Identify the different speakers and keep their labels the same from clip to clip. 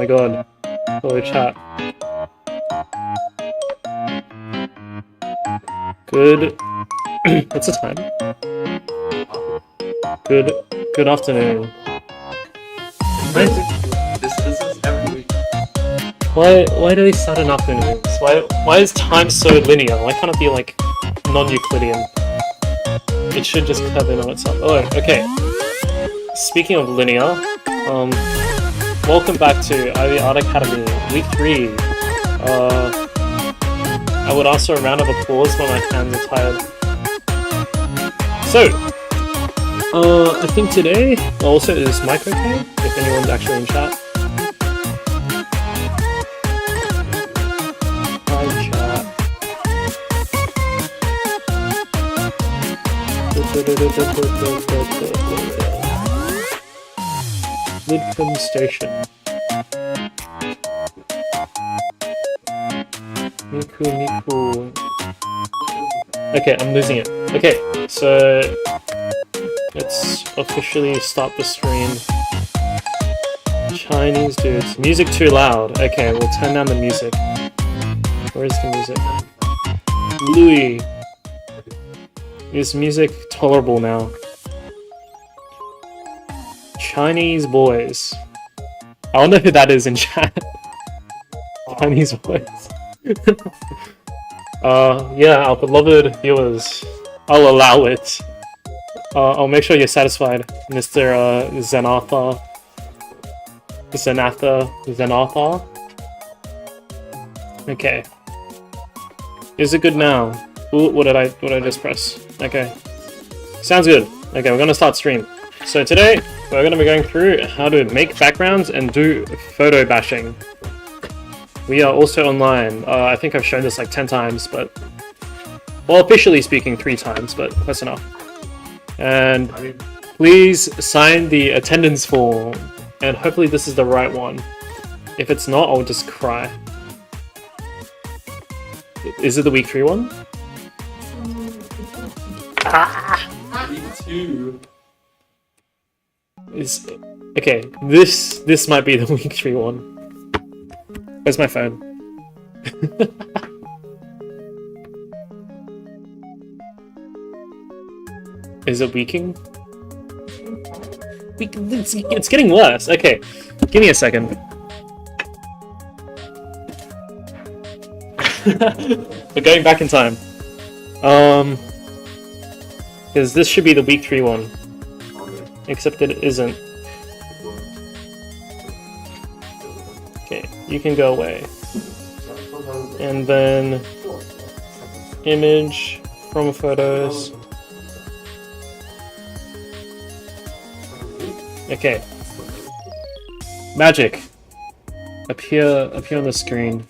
Speaker 1: my god. Hello chat. Good. What's the time? Good afternoon.
Speaker 2: This is every week.
Speaker 1: Why do they start in afternoons? Why is time so linear? Why can't it be like non-Euclidean? It should just curve in on itself. Oh, okay. Speaking of linear, welcome back to Ibi Art Academy, week 3. I would ask for a round of applause when my hands are tired. So, I think today, also is mic okay? If anyone's actually in chat. Hi chat. Lidcombe Station. Niku. Okay, I'm losing it. Okay, so let's officially start the stream. Chinese dudes. Music too loud. Okay, we'll turn down the music. Where is the music? Louis. Is music tolerable now? Chinese boys. I wonder who that is in chat. Chinese boys. Yeah, our beloved viewers. I'll allow it. I'll make sure you're satisfied, Mr. Zenatha. Zenatha. Okay. Is it good now? Ooh, what did I just press? Okay. Sounds good. Okay, we're gonna start stream. So today, we're gonna be going through how to make backgrounds and do photo bashing. We are also online. I think I've shown this like 10 times, but... Well, officially speaking, 3 times, but that's enough. And please sign the attendance form. And hopefully this is the right one. If it's not, I'll just cry. Is it the week 3 one?
Speaker 2: Week 2.
Speaker 1: Okay, this might be the week 3 one. Where's my phone? Is it weaking? It's getting worse. Okay, give me a second. We're going back in time. Because this should be the week 3 one. Except it isn't. Okay, you can go away. And then image from photos. Okay. Magic. Appear on the screen.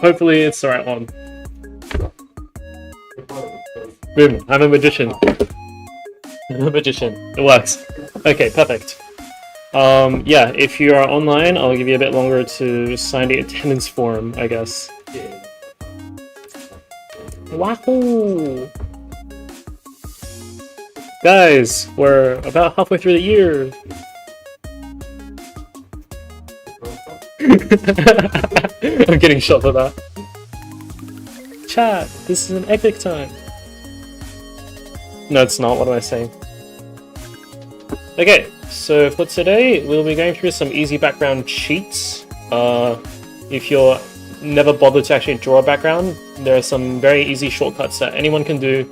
Speaker 1: Hopefully it's the right one. Boom, I'm a magician. I'm a magician. It works. Okay, perfect. Yeah, if you are online, I'll give you a bit longer to sign the attendance form, I guess. Wahoo! Guys, we're about halfway through the year. I'm getting shot for that. Chat, this is an epic time. No, it's not. What am I saying? Okay, so for today, we'll be going through some easy background cheats. If you're never bothered to actually draw a background, there are some very easy shortcuts that anyone can do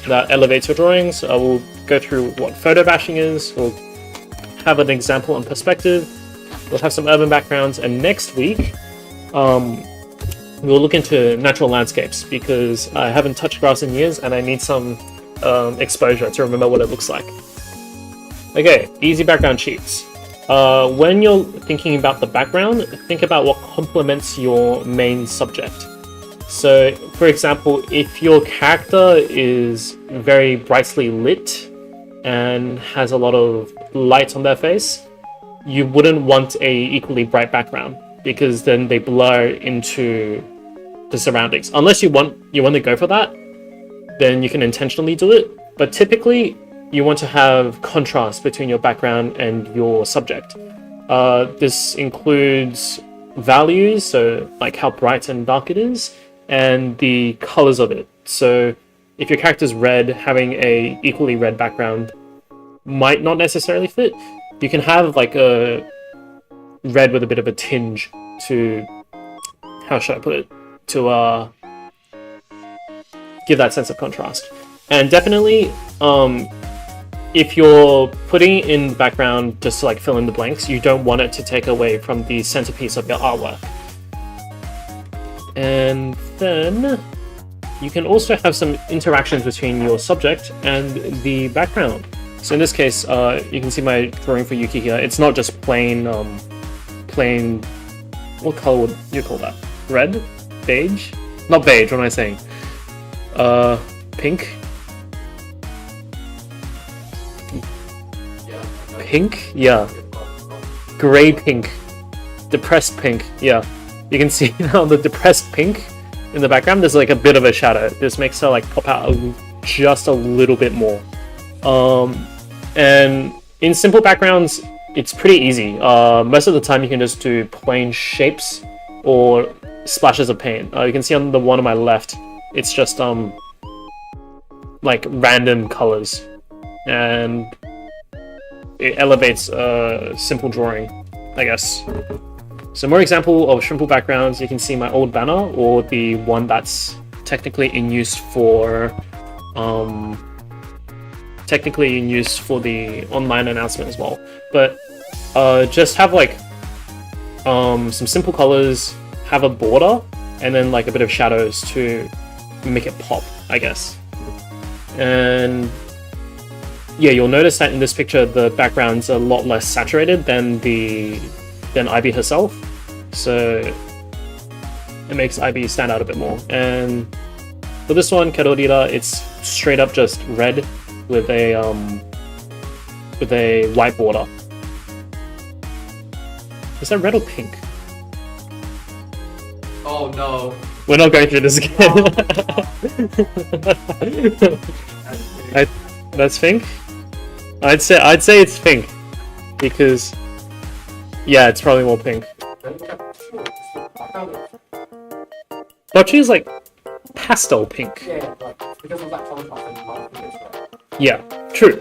Speaker 1: that elevates your drawings. We'll go through what photo bashing is. We'll have an example on perspective. We'll have some urban backgrounds, and next week, we'll look into natural landscapes because I haven't touched grass in years and I need some exposure to remember what it looks like. Okay, easy background cheats. When you're thinking about the background, think about what complements your main subject. So, for example, if your character is very brightly lit and has a lot of light on their face, you wouldn't want a equally bright background because then they blur into the surroundings. Unless you want to go for that, then you can intentionally do it. But typically, you want to have contrast between your background and your subject. This includes values, so like how bright and dark it is, and the colors of it. So if your character's red, having a equally red background might not necessarily fit. You can have like a red with a bit of a tinge to, how should I put it, to give that sense of contrast. And definitely, if you're putting it in background just to like fill in the blanks, you don't want it to take away from the centerpiece of your artwork. And then you can also have some interactions between your subject and the background. So in this case, you can see my drawing for Yuki here. It's not just plain, what color would you call that? Red? Beige? Not beige, what am I saying? Pink? Pink? Yeah. Gray pink. Depressed pink, yeah. You can see now the depressed pink in the background, there's like a bit of a shadow. This makes her like pop out just a little bit more. And in simple backgrounds, it's pretty easy. Most of the time you can just do plain shapes or splashes of paint. You can see on the one on my left, it's just like random colors, and it elevates a simple drawing, I guess. So more example of simple backgrounds, you can see my old banner, or the one that's technically in use for the online announcement as well. But just have like some simple colors, have a border, and then like a bit of shadows to make it pop, I guess. And yeah, you'll notice that in this picture the background's a lot less saturated than Ibi herself, so it makes Ibi stand out a bit more. And for this one, Karodira, it's straight up just red with a white border. Is that red or pink?
Speaker 2: Oh no.
Speaker 1: We're not going through this again. That's pink? I'd say it's pink, because yeah, it's probably more pink. Bocce is like pastel pink.
Speaker 3: Yeah, like, because of that contrast and light,
Speaker 1: Yeah, true.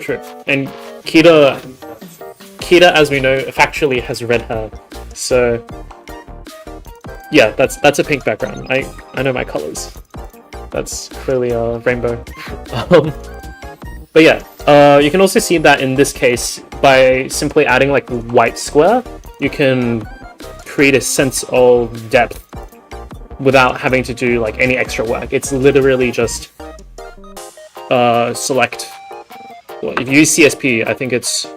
Speaker 1: And Kita, as we know, factually has red hair, so yeah, that's a pink background. I know my colors. That's clearly a rainbow. But yeah, you can also see that in this case, by simply adding like a white square, you can create a sense of depth without having to do like any extra work. It's literally just select. Well, if you use CSP, I think it's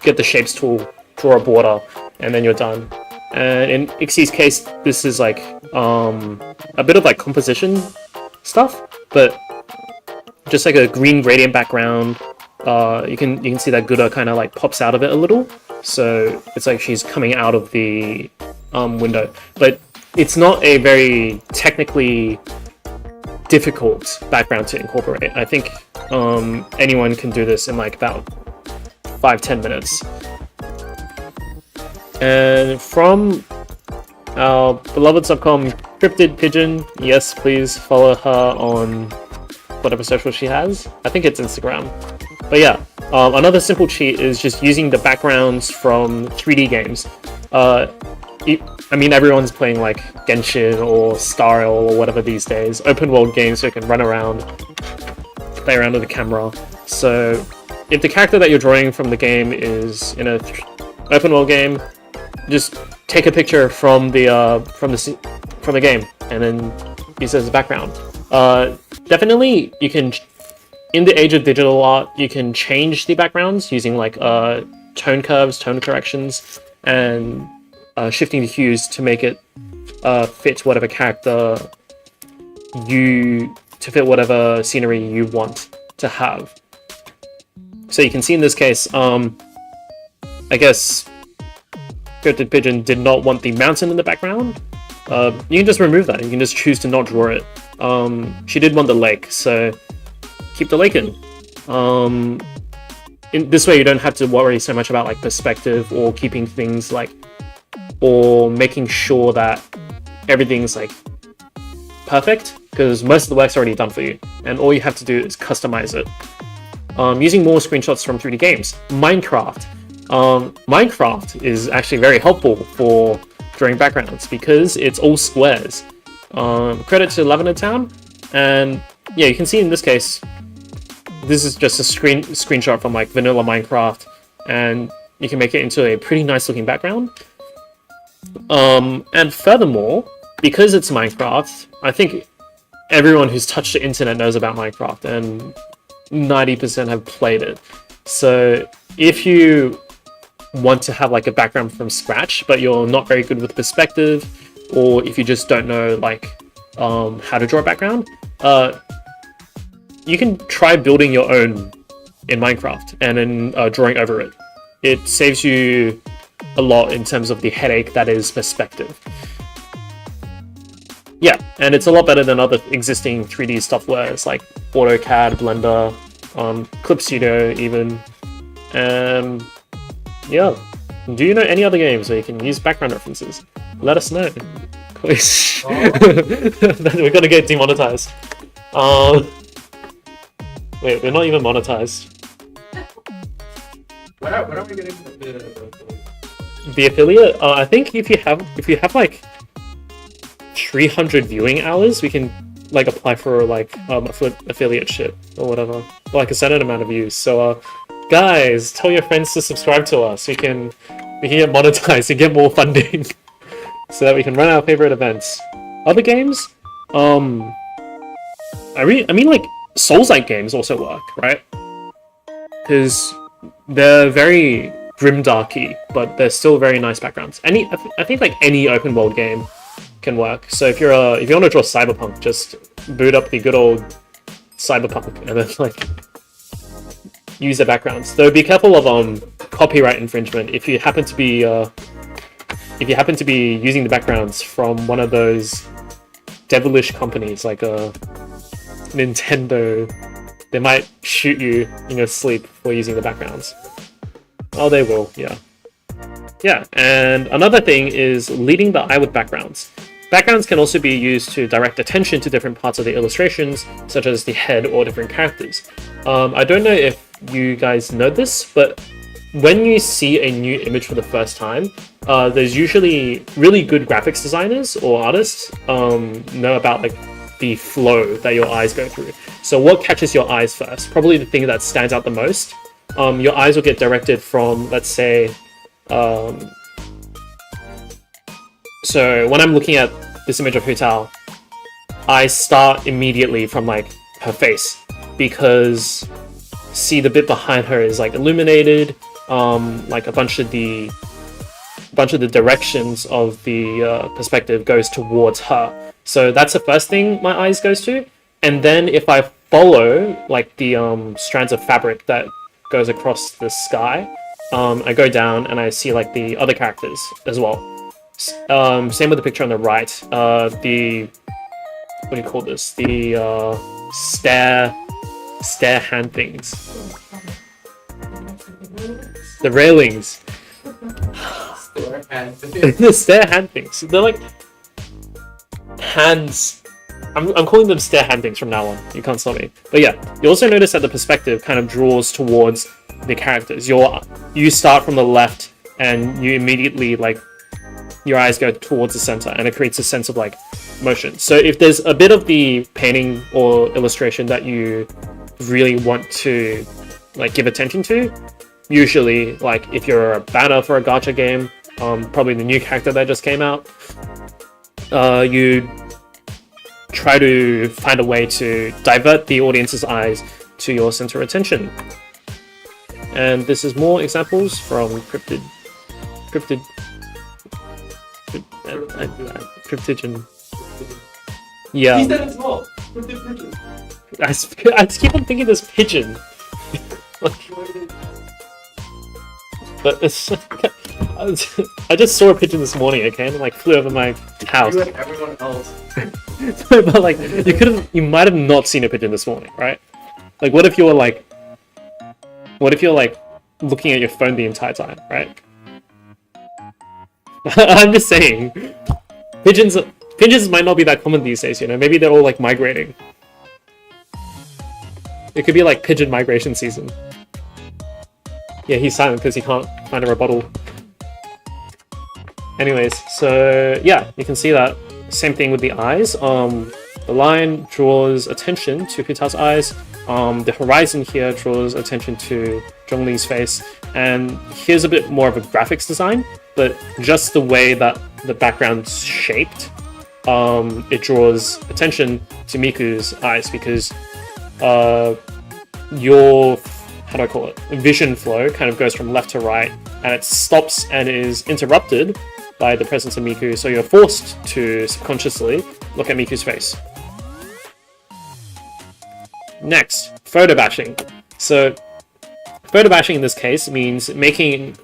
Speaker 1: get the shapes tool, draw a border, and then you're done. And in Ixie's case, this is like a bit of like composition stuff, but just like a green gradient background. You can see that Gura kind of like pops out of it a little, so it's like she's coming out of the window. But it's not a very technically difficult background to incorporate. I think anyone can do this in like about 5-10 minutes. And from our beloved subcom Cryptid Pigeon, yes, please follow her on whatever social she has. I think it's Instagram. But yeah, another simple cheat is just using the backgrounds from 3D games. I mean, everyone's playing like Genshin or Star Rail or whatever these days. Open world games so you can run around, play around with the camera. So if the character that you're drawing from the game is in a open world game, just take a picture from the game and then use it as a background. Definitely, you can. In the age of digital art, you can change the backgrounds using like tone curves, tone corrections, and shifting the hues to make it fit whatever character to fit whatever scenery you want to have. So you can see in this case, I guess Cryptid Pigeon did not want the mountain in the background, you can just remove that. You can just choose to not draw it. She did want the lake, so keep the lake in. In this way, you don't have to worry so much about like perspective or keeping things like, or making sure that everything's like perfect, because most of the work's already done for you, and all you have to do is customize it. Using more screenshots from 3D games. Minecraft. Minecraft is actually very helpful for drawing backgrounds because it's all squares. Credit to Lavender Town, and yeah, you can see in this case, this is just a screenshot from like vanilla Minecraft, and you can make it into a pretty nice looking background. And furthermore, because it's Minecraft, I think everyone who's touched the internet knows about Minecraft, and 90% have played it. So if you want to have like a background from scratch, but you're not very good with perspective, or if you just don't know like how to draw a background, you can try building your own in Minecraft and then drawing over it. It saves you a lot in terms of the headache that is perspective. Yeah, and it's a lot better than other existing 3D softwares like AutoCAD, Blender, Clip Studio even. Yeah. Do you know any other games where you can use background references? Let us know, please. We're gonna get demonetized. Wait, we're not even monetized.
Speaker 3: When are we getting
Speaker 1: The affiliate? I think if you have like 300 viewing hours, we can like apply for like affiliate shit or whatever, like a certain amount of views. So guys, tell your friends to subscribe to us. We can get monetized and get more funding so that we can run our favorite events. Other games, I mean like Souls-like games also work, right? Because they're very grimdarky, but they're still very nice backgrounds. I think like any open world game can work. So if you want to draw Cyberpunk, just boot up the good old Cyberpunk and then like use the backgrounds. Though be careful of copyright infringement if you happen to be using the backgrounds from one of those devilish companies like Nintendo. They might shoot you in your sleep for using the backgrounds. Oh, they will, yeah. Yeah, and another thing is leading the eye with backgrounds. Backgrounds can also be used to direct attention to different parts of the illustrations, such as the head or different characters. I don't know if you guys know this, but when you see a new image for the first time, there's usually really good graphics designers or artists know about like the flow that your eyes go through. So what catches your eyes first? Probably the thing that stands out the most. Your eyes will get directed from, let's say, so when I'm looking at this image of Hu Tao, I start immediately from like her face, because see the bit behind her is like illuminated, like a bunch of the directions of the perspective goes towards her. So that's the first thing my eyes goes to, and then if I follow like the strands of fabric that goes across the sky, I go down and I see like the other characters as well. Same with the picture on the right. The what do you call this? The stair hand things. The railings. The stair hand things. They're like hands. I'm calling them stair hand things from now on. You can't stop me. But yeah, you also notice that the perspective kind of draws towards the characters. You start from the left and you immediately like your eyes go towards the center, and it creates a sense of like motion. So if there's a bit of the painting or illustration that you really want to like give attention to, usually like if you're a banner for a gacha game, probably the new character that just came out, you try to find a way to divert the audience's eyes to your center of attention. And this is more examples from Cryptigen. Yeah.
Speaker 3: He said it's small. Pigeon.
Speaker 1: I just keep on thinking this pigeon. But it's I just saw a pigeon this morning, okay, and it, like, flew over my house.
Speaker 2: You and everyone else.
Speaker 1: But like, you might have not seen a pigeon this morning, right? Like, what if you're like looking at your phone the entire time, right? I'm just saying, pigeons might not be that common these days, you know. Maybe they're all like migrating. It could be like pigeon migration season. Yeah, he's silent because he can't find a rebuttal. Anyways, so yeah, you can see that. Same thing with the eyes. The line draws attention to Pita's eyes. The horizon here draws attention to Zhongli's face. And here's a bit more of a graphics design, but just the way that the background's shaped, it draws attention to Miku's eyes because your, how do I call it, vision flow kind of goes from left to right, and it stops and is interrupted by the presence of Miku, so you're forced to subconsciously look at Miku's face. Next, photo bashing. So, photo bashing in this case means making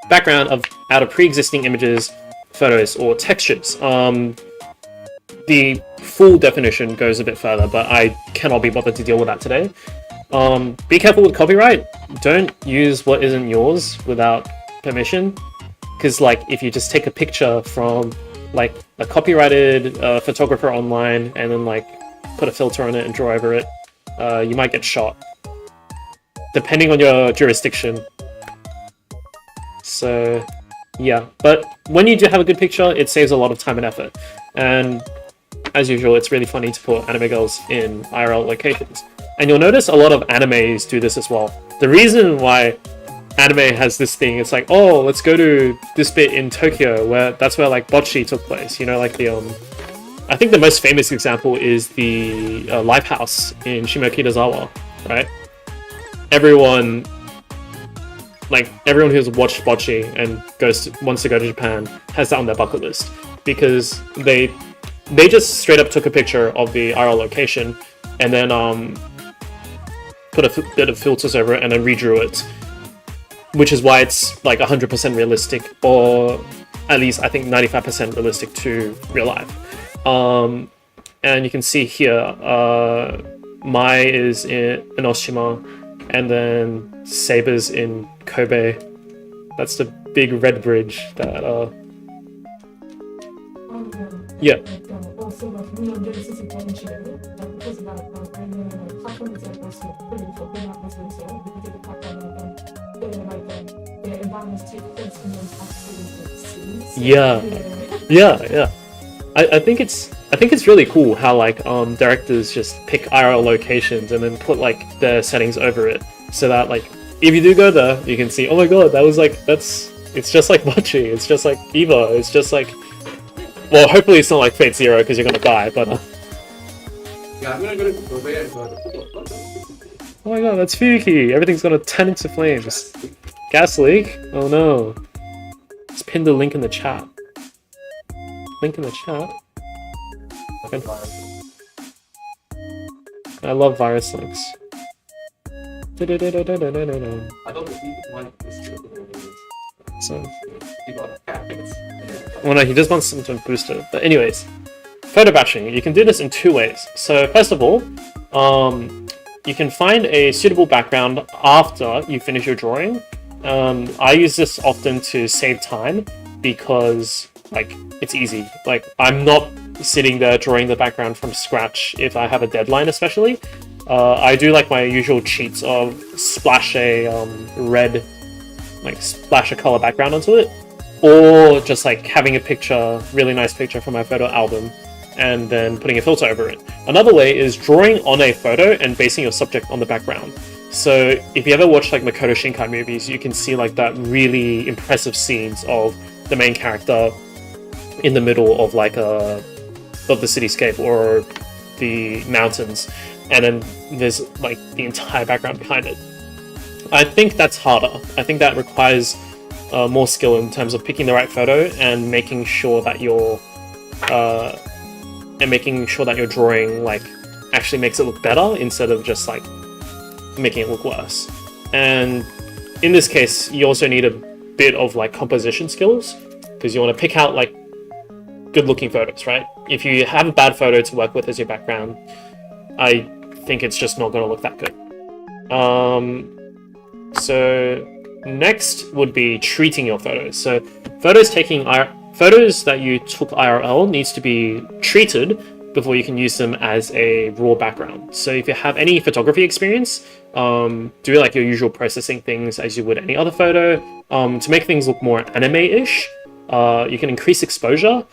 Speaker 1: background out of pre-existing images, photos, or textures. The full definition goes a bit further, but I cannot be bothered to deal with that today. Be careful with copyright. Don't use what isn't yours without permission. Because, like, if you just take a picture from, like, a copyrighted photographer online and then, like, put a filter on it and draw over it, you might get shot. Depending on your jurisdiction. So, yeah. But when you do have a good picture, it saves a lot of time and effort. And, as usual, it's really funny to put anime girls in IRL locations. And you'll notice a lot of animes do this as well. The reason why anime has this thing, it's like, oh, let's go to this bit in Tokyo where that's where like bocce took place, you know, like the I think the most famous example is the Lifehouse in Shimokitazawa, right? Everyone who's watched bocce and wants to go to Japan has that on their bucket list because they just straight up took a picture of the IRL location and then put a bit of filters over it and then redrew it. Which is why it's like 100% realistic, or at least I think 95% realistic to real life. And you can see here, Mai is in Enoshima, and then Saber's in Kobe. That's the big red bridge that, yeah. Yeah. I think it's really cool how like directors just pick IRL locations and then put like their settings over it, so that like if you do go there, you can see, oh my god, that was like it's just like Mochi, it's just like Eva, it's just like, well, hopefully it's not like Fate Zero because you're gonna die, but
Speaker 2: yeah, I'm gonna go to Kobe and
Speaker 1: oh my god, that's Fuyuki! Everything's gonna turn into flames. Gas leak? Oh no. Let's pin the link in the chat. Link in the chat? I love virus links.
Speaker 2: I don't believe like this.
Speaker 1: So,
Speaker 2: He got packets.
Speaker 1: well, no, he just wants some to boost it. But anyways, photo bashing. You can do this in two ways. So first of all, you can find a suitable background after you finish your drawing. I use this often to save time because, like, it's easy. Like, I'm not sitting there drawing the background from scratch if I have a deadline, especially. I do like my usual cheats of splash a red, like splash a color background onto it, or just like having a picture, really nice picture from my photo album, and then putting a filter over it. Another way is drawing on a photo and basing your subject on the background. So if you ever watch like Makoto Shinkai movies, you can see like that really impressive scenes of the main character in the middle of like of the cityscape or the mountains, and then there's like the entire background behind it. I think that's harder. I think that requires more skill in terms of picking the right photo and making sure that your drawing like actually makes it look better instead of just like making it look worse. And in this case, you also need to bit of like composition skills, because you want to pick out like good looking photos, right? If you have a bad photo to work with as your background, I think it's just not going to look that good. So next would be treating your photos. So photos that you took IRL needs to be treated before you can use them as a raw background. So if you have any photography experience, do like your usual processing things as you would any other photo. To make things look more anime-ish, you can increase exposure,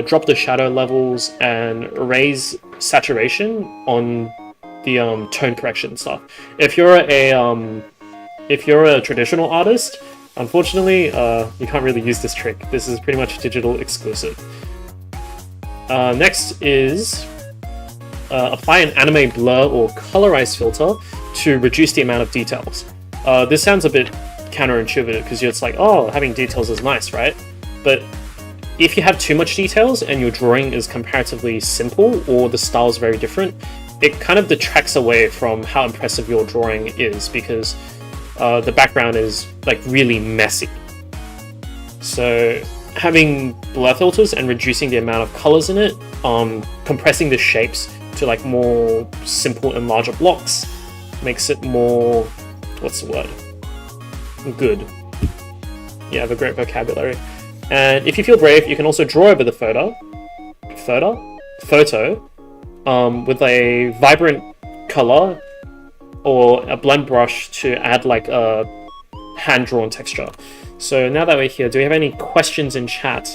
Speaker 1: drop the shadow levels, and raise saturation on the tone correction stuff. If you're a traditional artist, unfortunately, you can't really use this trick. This is pretty much digital exclusive. Next is apply an anime blur or colorize filter to reduce the amount of details. This sounds a bit counterintuitive because it's like, oh, having details is nice, right? But if you have too much details and your drawing is comparatively simple or the style is very different, it kind of detracts away from how impressive your drawing is, because the background is like really messy. So having blur filters and reducing the amount of colors in it, compressing the shapes to like more simple and larger blocks, makes it more, what's the word? Good. You have a great vocabulary. And if you feel brave, you can also draw over the photo with a vibrant color or a blend brush to add like a hand-drawn texture. So now that we're here, do we have any questions in chat?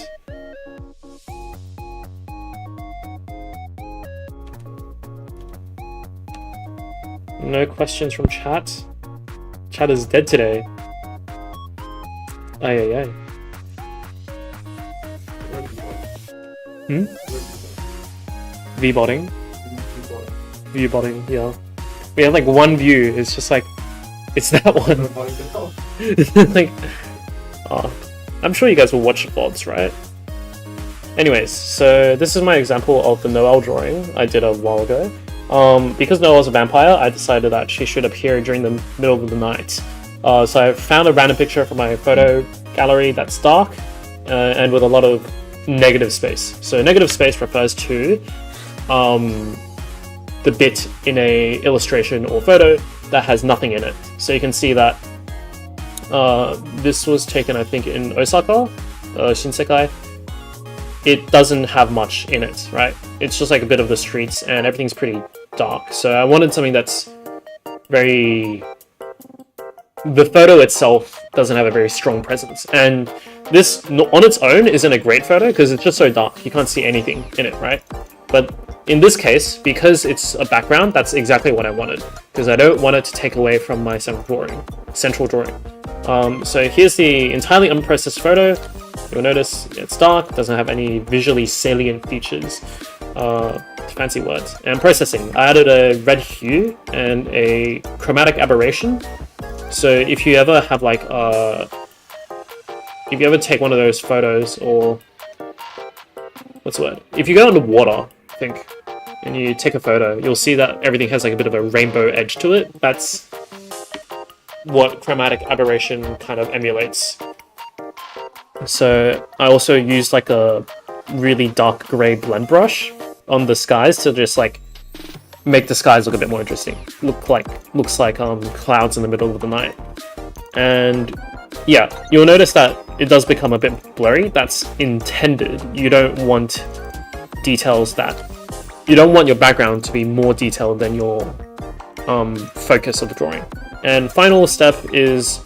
Speaker 1: No questions from chat? Chat is dead today. Ay, ay, ay. V-botting? View-botting, yeah. We have like one view, it's just like, it's that one. Like, I'm sure you guys will watch VODs, right? Anyways, so this is my example of the Noelle drawing I did a while ago. Because Noelle's a vampire, I decided that she should appear during the middle of the night. So I found a random picture from my photo gallery that's dark and with a lot of negative space. So negative space refers to the bit in a illustration or photo that has nothing in it. So you can see that this was taken, I think, in Osaka, Shinsekai. It doesn't have much in it, right? It's just like a bit of the streets and everything's pretty dark. So I wanted something that's very... The photo itself doesn't have a very strong presence. And this, on its own, isn't a great photo because it's just so dark. You can't see anything in it, right? But in this case, because it's a background, that's exactly what I wanted. Because I don't want it to take away from my central drawing. So here's the entirely unprocessed photo. You'll notice it's dark, doesn't have any visually salient features. Fancy words. And processing. I added a red hue and a chromatic aberration. So if you ever have like if you ever take one of those photos, or what's the word? If you go underwater, I think, and you take a photo, you'll see that everything has like a bit of a rainbow edge to it. That's what chromatic aberration kind of emulates. So I also used like a really dark grey blend brush on the skies to just like make the skies look a bit more interesting. Looks like clouds in the middle of the night. And yeah, you'll notice that it does become a bit blurry. That's intended. You don't want details you don't want your background to be more detailed than your focus of the drawing. And final step is,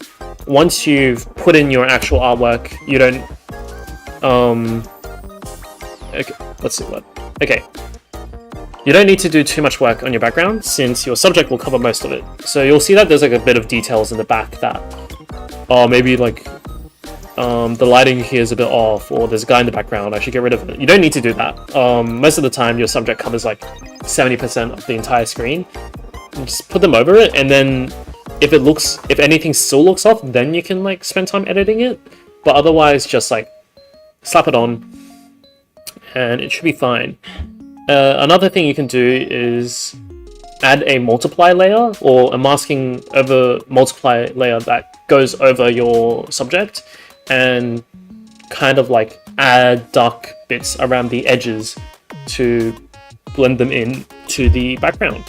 Speaker 1: once you've put in your actual artwork, you don't okay, let's see what. Okay. You don't need to do too much work on your background since your subject will cover most of it. So you'll see that there's like a bit of details in the back that, maybe like the lighting here is a bit off, or there's a guy in the background, I should get rid of it. You don't need to do that. Most of the time your subject covers like 70% of the entire screen. You just put them over it, and then if anything still looks off, then you can like spend time editing it. But otherwise, just like slap it on and it should be fine. Another thing you can do is add a multiply layer, or a masking over multiply layer that goes over your subject, and kind of like add dark bits around the edges to blend them in to the background.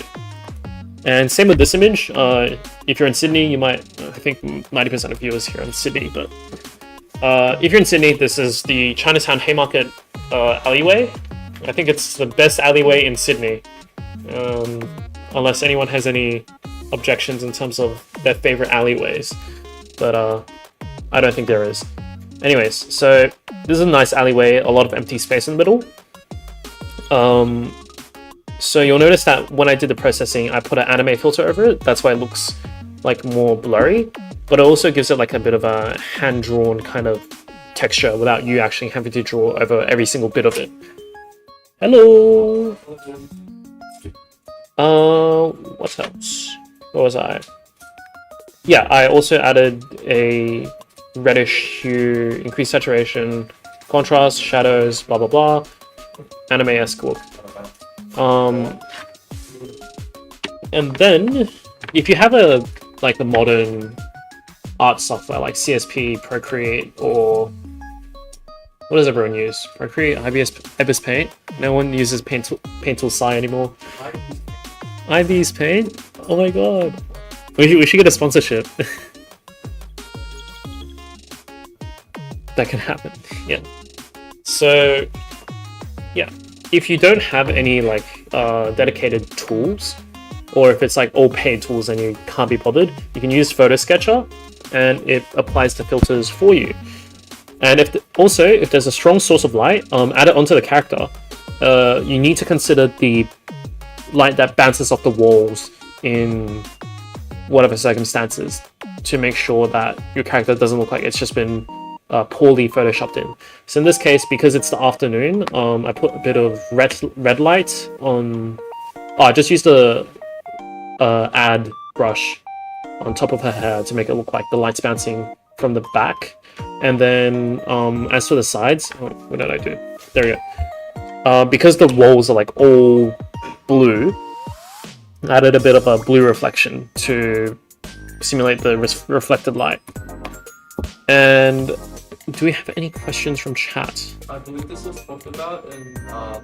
Speaker 1: And same with this image. If you're in Sydney, you might, I think 90% of viewers here are in Sydney, but if you're in Sydney, this is the Chinatown Haymarket alleyway. I think it's the best alleyway in Sydney, unless anyone has any objections in terms of their favorite alleyways, but I don't think there is. Anyways, so this is a nice alleyway, a lot of empty space in the middle. So you'll notice that when I did the processing, I put an anime filter over it. That's why it looks like more blurry, but it also gives it like a bit of a hand-drawn kind of texture without you actually having to draw over every single bit of it. Hello! What else? What was I? Yeah, I also added a reddish hue, increased saturation, contrast, shadows, blah blah blah, anime-esque look. And then if you have a like the modern art software like CSP, Procreate, or what does everyone use? Procreate, Ibis Paint. No one uses Paintool Sai anymore. Ibis Paint. Oh my god, we should get a sponsorship. That can happen. Yeah. So yeah. If you don't have any like dedicated tools, or if it's like all paid tools and you can't be bothered, you can use Photo Sketcher and it applies the filters for you. And if there's a strong source of light, add it onto the character. You need to consider the light that bounces off the walls in whatever circumstances to make sure that your character doesn't look like it's just been poorly photoshopped in. So in this case, because it's the afternoon, I put a bit of red light on. I just used a add brush on top of her hair to make it look like the light's bouncing from the back. And then as for the sides, what did I do? There we go. Because the walls are like all blue, I added a bit of a blue reflection to simulate the reflected light. And do we have any questions from chat?
Speaker 2: I believe this was talked about in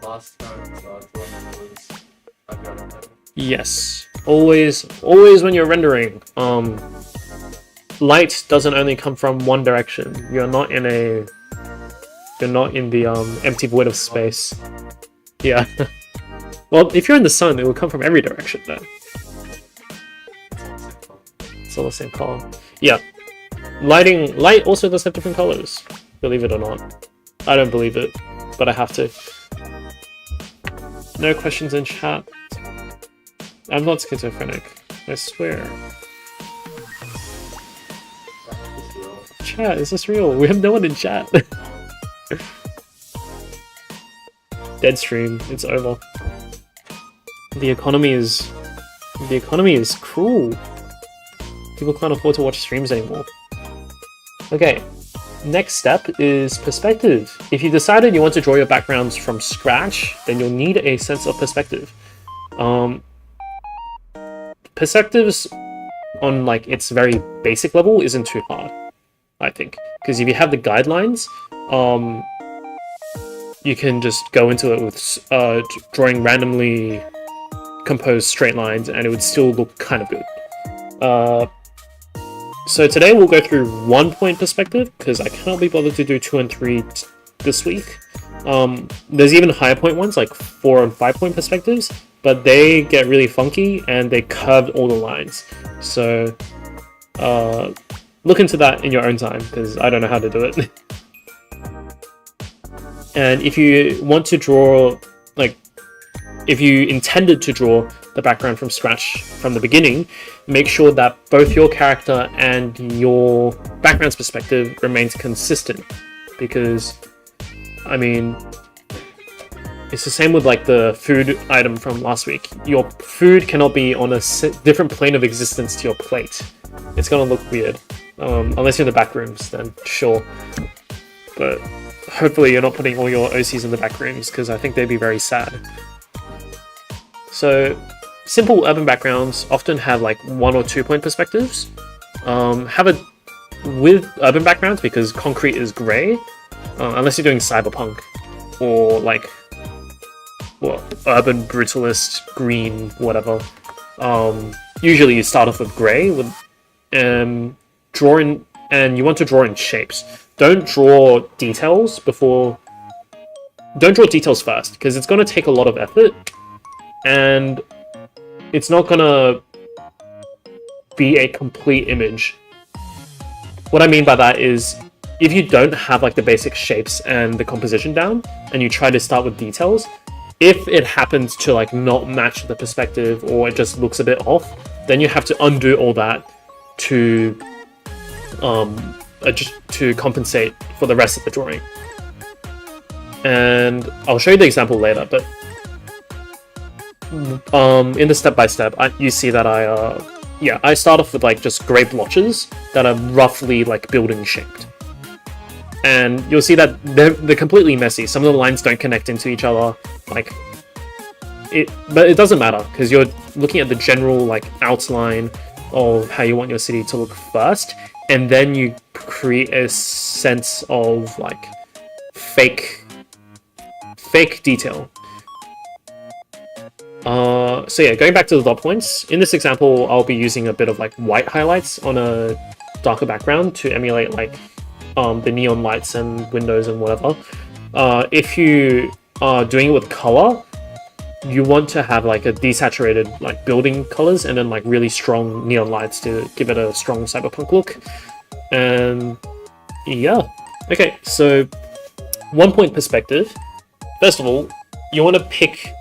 Speaker 2: last time's drawing was Ibi Art Academy. Yes.
Speaker 1: Always when you're rendering, light doesn't only come from one direction. You're not in the empty void of space. Yeah. Well, if you're in the sun, it will come from every direction then. It's all the same color. Yeah. Light also does have different colors, believe it or not. I don't believe it, but I have to. No questions in chat. I'm not schizophrenic, I swear. Chat, is this real? We have no one in chat. Dead stream, it's over. The economy is cruel. People can't afford to watch streams anymore. Okay, next step is perspective. If you decided you want to draw your backgrounds from scratch, then you'll need a sense of perspective. Perspectives on like its very basic level isn't too hard, I think, because if you have the guidelines, you can just go into it with drawing randomly composed straight lines and it would still look kind of good. So today we'll go through 1 point perspective because I cannot be bothered to do 2 and 3 this week. There's even higher point ones like 4 and 5 point perspectives, but they get really funky and they curve all the lines. So look into that in your own time because I don't know how to do it. And if you want to draw, like, if you intended to draw the background from scratch from the beginning, make sure that both your character and your background's perspective remains consistent. Because, I mean, it's the same with like the food item from last week. Your food cannot be on a different plane of existence to your plate. It's gonna look weird. Unless you're in the back rooms, then sure. But hopefully you're not putting all your OCs in the back rooms because I think they'd be very sad. So simple urban backgrounds often have like 1 or 2 point perspectives. Have with urban backgrounds, because concrete is grey, unless you're doing cyberpunk or like, well, urban brutalist, green, whatever. Usually you start off with grey with drawing, and you want to draw in shapes. Don't draw details before. Don't draw details first, because it's going to take a lot of effort, and it's not going to be a complete image. What I mean by that is, if you don't have like the basic shapes and the composition down, and you try to start with details, if it happens to like not match the perspective, or it just looks a bit off, then you have to undo all that to compensate for the rest of the drawing. And I'll show you the example later, but in the step-by-step, you see that I start off with like just grey blotches that are roughly like building shaped. And you'll see that they're completely messy. Some of the lines don't connect into each other, but it doesn't matter, because you're looking at the general like outline of how you want your city to look first, and then you create a sense of like fake detail. So yeah, going back to the dot points, in this example I'll be using a bit of like white highlights on a darker background to emulate like the neon lights and windows and whatever. If you are doing it with color, you want to have like a desaturated like building colors, and then like really strong neon lights to give it a strong cyberpunk look. And yeah, okay, so 1 point perspective. First of all, you want to pick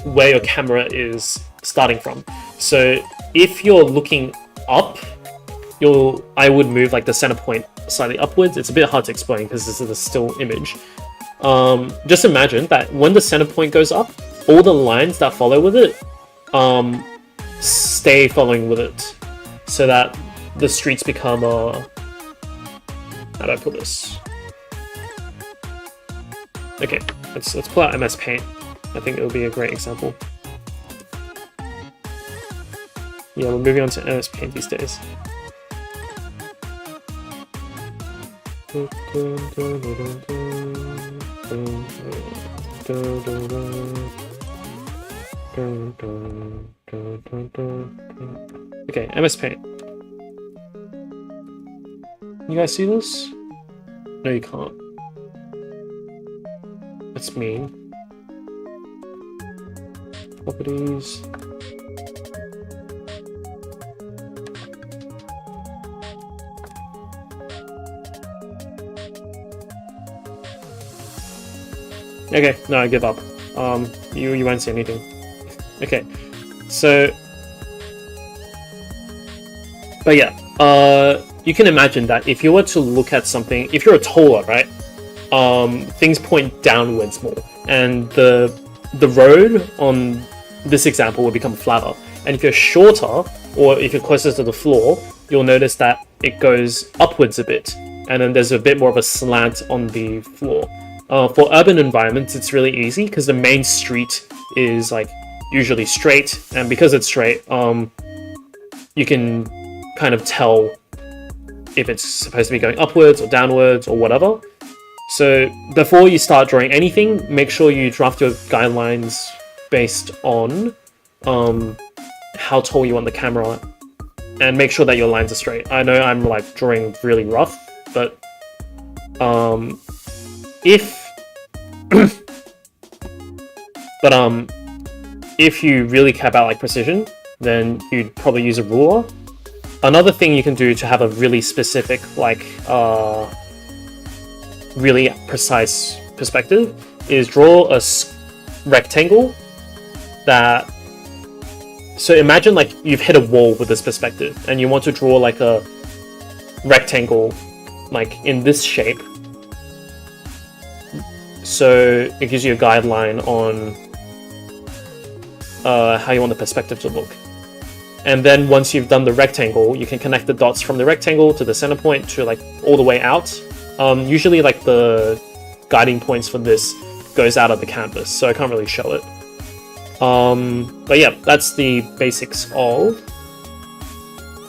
Speaker 1: where your camera is starting from. So if you're looking up, I would move like the center point slightly upwards. It's a bit hard to explain because this is a still image. Just imagine that when the center point goes up, all the lines that follow with it stay following with it, so that the streets become how do I put this? Okay, let's pull out MS Paint. I think it'll be a great example. Yeah, we're moving on to MS Paint these days. Okay, MS Paint. You guys see this? No, you can't. That's mean. Properties. Okay, no, I give up. You won't see anything. Okay, so, but yeah, you can imagine that if you were to look at something, if you're taller, right, things point downwards more, and the road on this example will become flatter. And if you're shorter, or if you're closer to the floor, you'll notice that it goes upwards a bit, and then there's a bit more of a slant on the floor. For urban environments, it's really easy because the main street is like usually straight, and because it's straight, you can kind of tell if it's supposed to be going upwards or downwards or whatever. So before you start drawing anything, make sure you draft your guidelines based on how tall you want the camera, and make sure that your lines are straight. I know I'm like drawing really rough, but if you really care about like precision, then you'd probably use a ruler. Another thing you can do to have a really specific, like really precise perspective is draw a rectangle that. So imagine like you've hit a wall with this perspective, and you want to draw like a rectangle, like in this shape. So it gives you a guideline on how you want the perspective to look. And then once you've done the rectangle, you can connect the dots from the rectangle to the center point to like all the way out. Usually like the guiding points for this goes out of the canvas, so I can't really show it. But yeah, that's the basics of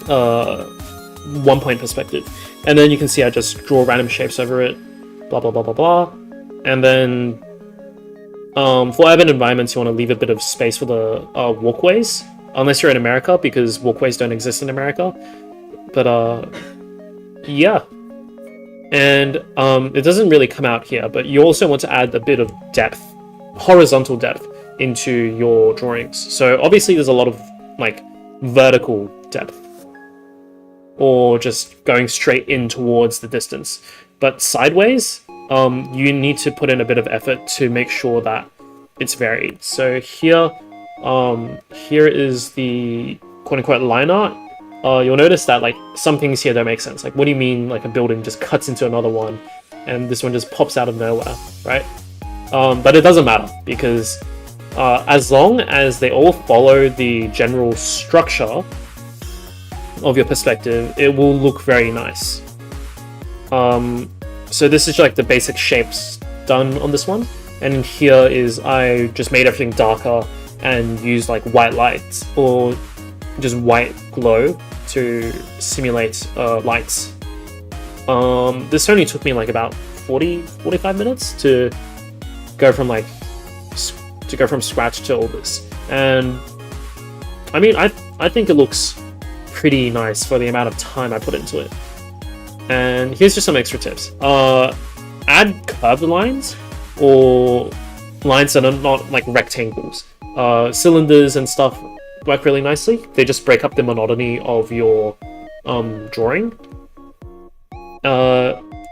Speaker 1: 1-point perspective. And then you can see I just draw random shapes over it, blah, blah, blah, blah, blah. And then for urban environments, you want to leave a bit of space for the walkways, unless you're in America, because walkways don't exist in America. But yeah. And it doesn't really come out here, but you also want to add a bit of depth, horizontal depth, into your drawings. So obviously there's a lot of like vertical depth, or just going straight in towards the distance. But sideways, you need to put in a bit of effort to make sure that it's varied. So here is the quote-unquote line art. You'll notice that like some things here don't make sense. Like, what do you mean like a building just cuts into another one and this one just pops out of nowhere, right? But it doesn't matter, because as long as they all follow the general structure of your perspective, it will look very nice. So this is like the basic shapes done on this one, and here is I just made everything darker and used like white lights or just white glow to simulate lights. This only took me like about 45 minutes to go from scratch to all this, and I mean I think it looks pretty nice for the amount of time I put into it. And here's just some extra tips. Add curved lines, or lines that are not like rectangles. Cylinders and stuff work really nicely. They just break up the monotony of your drawing.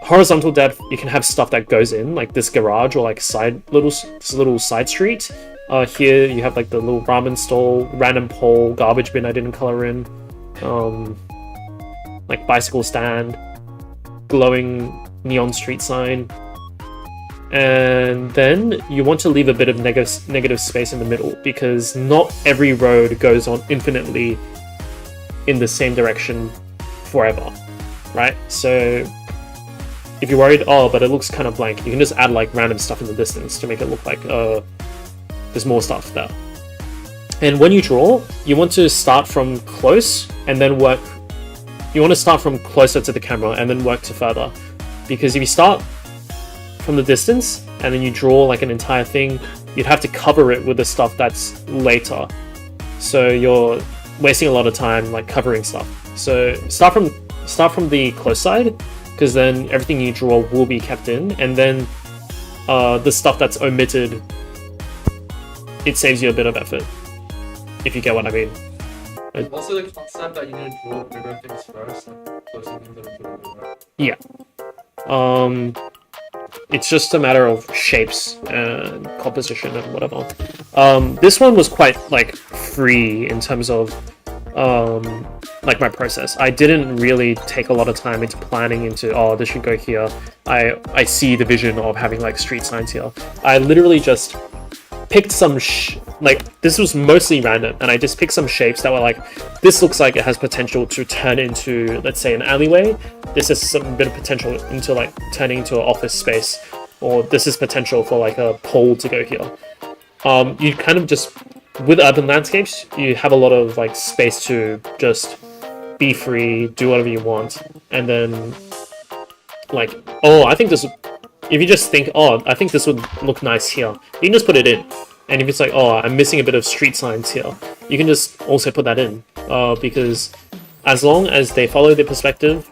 Speaker 1: Horizontal depth, you can have stuff that goes in, like this garage, or like this little side street. Here you have like the little ramen stall, random pole, garbage bin I didn't color in, like bicycle stand, glowing neon street sign. And then you want to leave a bit of negative space in the middle, because not every road goes on infinitely in the same direction forever, right? So if you're worried, oh, but it looks kind of blank, you can just add like random stuff in the distance to make it look like there's more stuff there. And when you draw, you want to start from close and then work. You want to start from closer to the camera and then work to further, because if you start from the distance and then you draw like an entire thing, you'd have to cover it with the stuff that's later. So you're wasting a lot of time like covering stuff. So start from the close side, because then everything you draw will be kept in, and then the stuff that's omitted, it saves you a bit of effort, if you get what I mean.
Speaker 2: Also the concept that you need to draw bigger things first, like closing things that are bigger.
Speaker 1: Yeah. It's just a matter of shapes and composition and whatever. This one was quite like free in terms of like my process. I didn't really take a lot of time into planning into, oh, this should go here. I see the vision of having like street signs here. I literally just picked some like, this was mostly random, and I just picked some shapes that were like, this looks like it has potential to turn into, let's say, an alleyway. This is some bit of potential into like turning into an office space, or this is potential for like a pole to go here. You kind of just, with urban landscapes, you have a lot of like space to just be free, do whatever you want, and then like, oh, I think this, if you just think, oh, I think this would look nice here, you can just put it in. And if it's like, oh, I'm missing a bit of street signs here, you can just also put that in, because as long as they follow the perspective,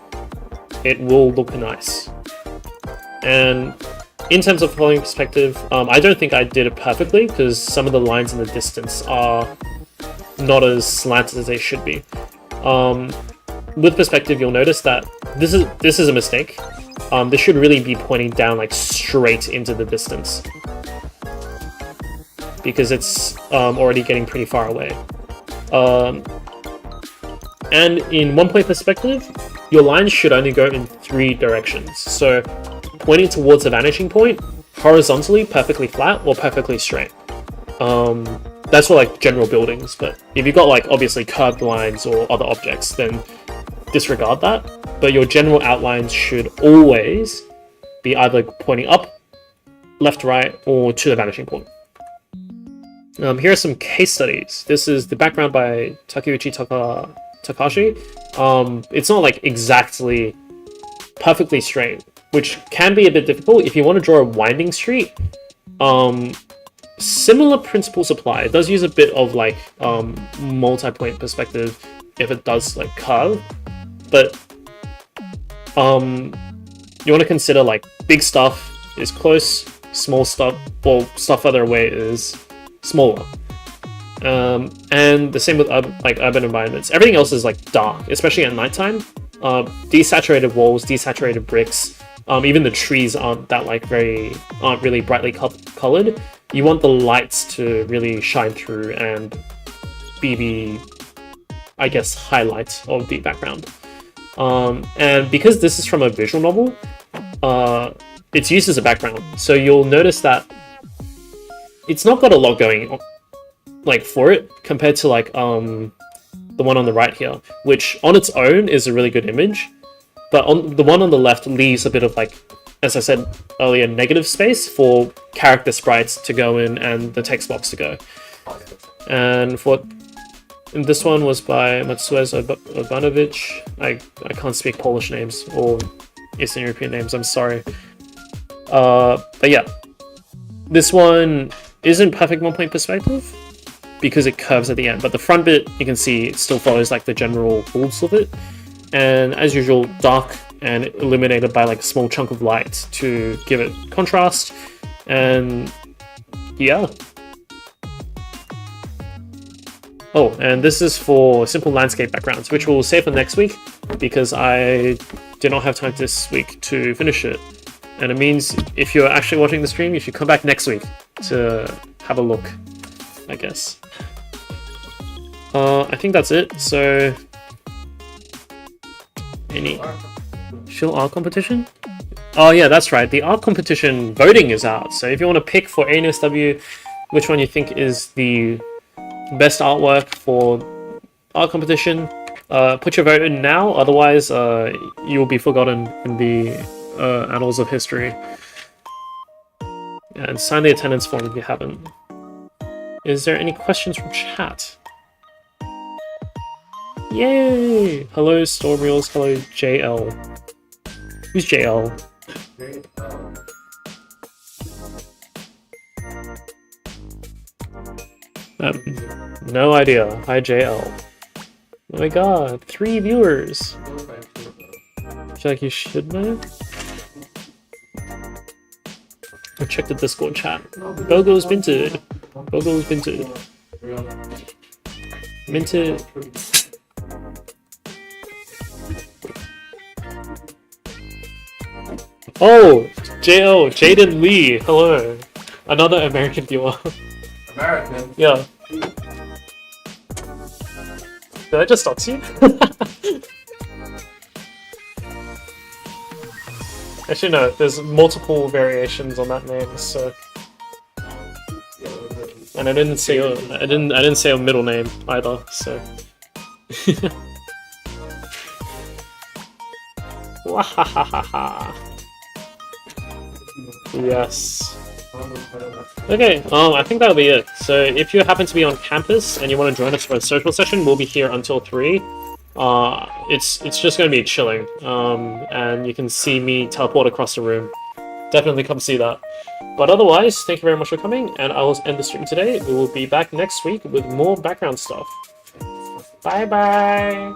Speaker 1: it will look nice. And in terms of following perspective, I don't think I did it perfectly, because some of the lines in the distance are not as slanted as they should be. With perspective, you'll notice that this is a mistake. This should really be pointing down like straight into the distance, because it's already getting pretty far away. And in 1-point perspective, your lines should only go in 3 directions. So pointing towards the vanishing point, horizontally, perfectly flat, or perfectly straight. That's for like general buildings, but if you've got like obviously curved lines or other objects, then disregard that. But your general outlines should always be either pointing up, left, right, or to the vanishing point. Here are some case studies. This is the background by Takeuchi Takashi, it's not like exactly perfectly straight, which can be a bit difficult if you want to draw a winding street. Similar principles apply. It does use a bit of like multi-point perspective if it does like curve, but you want to consider like big stuff is close, small stuff, well, stuff further away is smaller. And the same with like urban environments. Everything else is like dark, especially at nighttime. Desaturated walls, desaturated bricks, even the trees aren't really brightly colored. You want the lights to really shine through and be the, I guess, highlight of the background. And because this is from a visual novel, it's used as a background. So you'll notice that it's not got a lot going on, like for it compared to like the one on the right here, which on its own is a really good image, but on the one on the left leaves a bit of like, as I said earlier, negative space for character sprites to go in and the text box to go. And this one was by Matsuez Urbanovic. I can't speak Polish names or Eastern European names, I'm sorry. But yeah, this one isn't perfect one-point perspective because it curves at the end, but the front bit, you can see, it still follows like the general rules of it. And as usual, dark and illuminated by like a small chunk of light to give it contrast. And yeah. Oh, and this is for simple landscape backgrounds, which we'll save for next week because I did not have time this week to finish it. And it means if you're actually watching the stream, you should come back next week to have a look, I guess. I think that's it. So, any Shield art competition? Oh yeah, that's right. The art competition voting is out. So if you want to pick for ANSW which one you think is the best artwork for art competition, put your vote in now. Otherwise, you will be forgotten in the annals of history. And sign the attendance form if you haven't. Is there any questions from chat? Yay! Hello Stormreels, hello JL. Who's JL? No idea. Hi JL. Oh my god, 3 viewers! I feel like you should know. I'll check the Discord chat. Bogo's minted. Bogo's minted. Minted. Oh! JL, Jaden Lee, hello. Another American viewer.
Speaker 2: American?
Speaker 1: Yeah. Did I just dox you? Actually no, there's multiple variations on that name, so. And I didn't say a middle name either, so. Wahahaha. Yes. Okay, I think that'll be it. So if you happen to be on campus and you want to join us for a social session, we'll be here until 3. It's just going to be chilling, and you can see me teleport across the room. Definitely come see that. But otherwise, thank you very much for coming, and I will end the stream today. We will be back next week with more background stuff. Bye bye!